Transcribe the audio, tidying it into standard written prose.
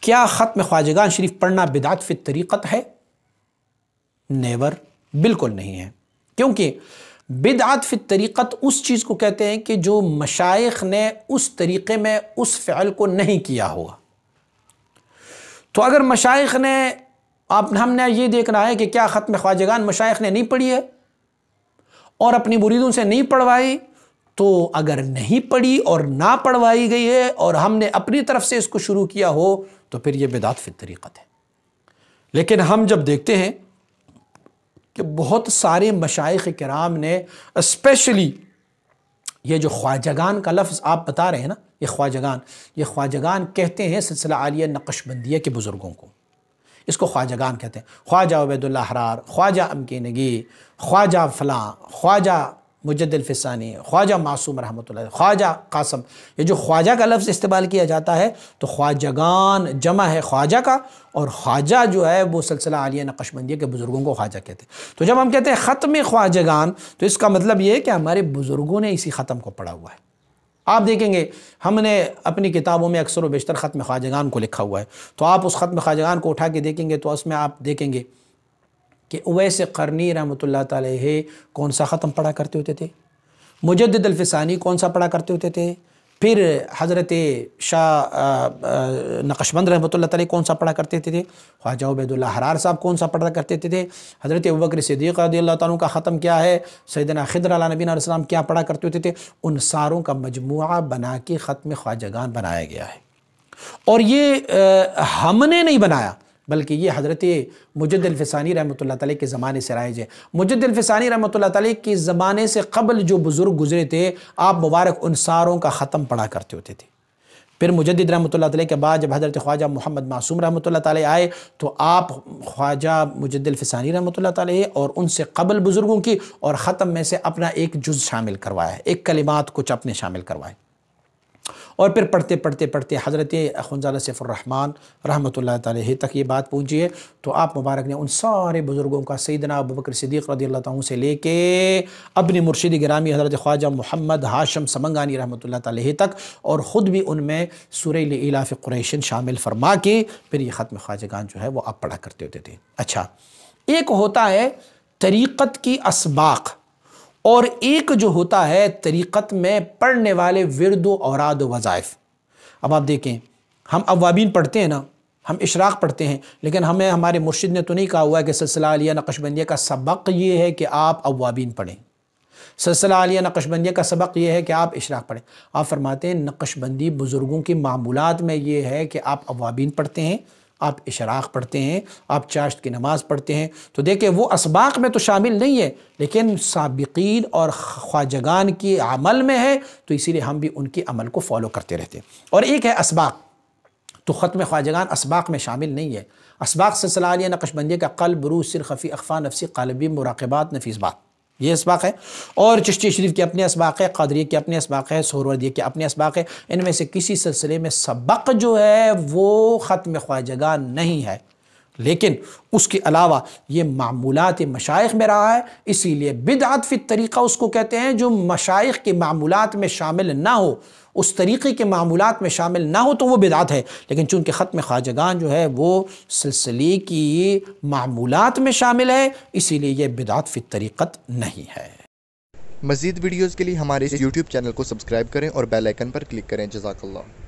کیا ختم خواجگان شریف پڑھنا بدعت فی الطریقت ہے؟ نیور، بالکل نہیں ہے، کیونکہ بدعت فی الطریقت اس چیز کو کہتے ہیں کہ جو مشائخ نے اس طریقے میں اس فعل کو نہیں کیا ہوگا۔ تو اگر مشائخ نے ہم نے یہ دیکھنا ہے کہ کیا ختم خواجگان مشائخ نے نہیں پڑھی ہے اور اپنی مریدوں سے نہیں پڑھوائی، تو اگر نہیں پڑھی اور نہ پڑھوائی گئی ہے اور ہم نے اپنی طرف سے اس کو شروع کیا ہو تو پھر یہ بدعت فی الطریقت ہے۔ لیکن ہم جب دیکھتے ہیں کہ بہت سارے مشائخ کرام نے اسپیشلی یہ جو خواجگان کا لفظ آپ بتا رہے ہیں نا، یہ خواجگان کہتے ہیں سلسلہ عالیہ نقشبندیہ کے بزرگوں کو، اس کو خواجگان کہتے ہیں۔ خواجہ عبید اللہ حرار، خواجہ امکینگی، خواجہ فلاں، خواجہ مجد الفسانی، خواجہ معصوم رحمۃ اللہ، خواجہ قاسم، یہ جو خواجہ کا لفظ استعمال کیا جاتا ہے تو خواجگان جمع ہے خواجہ کا، اور خواجہ جو ہے وہ سلسلہ عالیہ نقشبندیہ کے بزرگوں کو خواجہ کہتے ہیں۔ تو جب ہم کہتے ہیں ختم خواجگان تو اس کا مطلب یہ ہے کہ ہمارے بزرگوں نے اسی ختم کو پڑھا ہوا ہے۔ آپ دیکھیں گے ہم نے اپنی کتابوں میں اکثر و بیشتر ختم خواجگان کو لکھا ہوا ہے، تو آپ اس ختم خواجگان کو اٹھا کے دیکھیں گے تو اس میں آپ دیکھیں گے کہ اویس قرنی رحمۃ اللہ تعالی علیہ کون سا ختم پڑھا کرتے ہوتے تھے، مجدد الفسانی کون سا پڑھا کرتے ہوتے تھے، پھر حضرت شاہ نقشبند رحمۃ اللہ تعالی کون سا پڑھا کرتے تھے، خواجہ عبید اللہ حرار صاحب کون سا پڑھا کرتے تھے، حضرت ابوبکر صدیق رضی اللہ تعالیٰ کا ختم کیا ہے، سیدنا خضر علیہ نبینا علیہ السلام کیا پڑھا کرتے ہوتے تھے، ان ساروں کا مجموعہ بنا کے ختم خواجگان بنایا گیا ہے۔ اور یہ ہم نے نہیں بنایا بلکہ یہ حضرت مجد الفسانی رحمۃ اللہ تعالی کے زمانے سے رائج ہے۔ مجد الفسانی رحمۃ اللہ تعالی کے زمانے سے قبل جو بزرگ گزرے تھے آپ مبارک ان ساروں کا ختم پڑھا کرتے ہوتے تھے۔ پھر مجدد رحمۃ اللہ تعالی کے بعد جب حضرت خواجہ محمد معصوم رحمۃ اللہ تعالی آئے تو آپ خواجہ مجد الفسانی رحمۃ اللہ تعالی اور ان سے قبل بزرگوں کی اور ختم میں سے اپنا ایک جز شامل کروایا ہے، ایک کلمات کچھ اپنے شامل کروائے، اور پھر پڑھتے پڑھتے حضرت اخوندزادہ سیف الرحمن رحمۃ اللہ تعالی تک یہ بات پہنچی ہے۔ تو آپ مبارک نے ان سارے بزرگوں کا سیدنا ابوبکر صدیق رضی اللہ تعالیٰ سے لے کے اپنی مرشد گرامی حضرت خواجہ محمد ہاشم سمنگانی رحمۃ اللہ تعالی تک، اور خود بھی ان میں سورہ لإلاف قریش شامل فرما کے پھر یہ ختم خواجگان جو ہے وہ آپ پڑھا کرتے ہوتے تھے۔ اچھا، ایک ہوتا ہے طریقت کی اسباق، اور ایک جو ہوتا ہے طریقت میں پڑھنے والے ورد و اوراد و وظائف۔ اب آپ دیکھیں ہم اوابین پڑھتے ہیں نا، ہم اشراق پڑھتے ہیں، لیکن ہمیں ہمارے مرشد نے تو نہیں کہا ہوا ہے کہ سلسلہ عالیہ نقشبندیہ کا سبق یہ ہے کہ آپ اوابین پڑھیں، سلسلہ عالیہ نقشبندیہ کا سبق یہ ہے کہ آپ اشراق پڑھیں۔ آپ فرماتے ہیں نقشبندی بزرگوں کی معمولات میں یہ ہے کہ آپ اوابین پڑھتے ہیں، آپ اشراق پڑھتے ہیں، آپ چاشت کی نماز پڑھتے ہیں۔ تو دیکھیں وہ اسباق میں تو شامل نہیں ہے لیکن سابقین اور خواجگان کی عمل میں ہے، تو اسی لیے ہم بھی ان کی عمل کو فالو کرتے رہتے ہیں۔ اور ایک ہے اسباق، تو ختم خواجگان اسباق میں شامل نہیں ہے۔ اسباق سلسلہ عالیہ نقشبندیہ کا قلب، روح، سر، خفی، اخفا، نفسی، قالبی، مراقبات، نفیس بات، یہ اسباق ہے۔ اور چشتی شریف کے اپنے اسباق ہے، قادریہ کے اپنے اسباق ہے، سہروردیہ کے اپنے اسباق ہے۔ ان میں سے کسی سلسلے میں سبق جو ہے وہ ختم خواجگان نہیں ہے، لیکن اس کے علاوہ یہ معمولات مشائخ میں رہا ہے، اسی لیے بدعت فی الطریقہ اس کو کہتے ہیں جو مشائخ کے معمولات میں شامل نہ ہو، اس طریقے کے معمولات میں شامل نہ ہو تو وہ بدعت ہے۔ لیکن چونکہ ختم خواجگان جو ہے وہ سلسلے کی معمولات میں شامل ہے، اسی لیے یہ بدعت فی الطریقت نہیں ہے۔ مزید ویڈیوز کے لیے ہمارے YouTube چینل کو سبسکرائب کریں اور بیل آئیکن پر کلک کریں۔ جزاک اللہ۔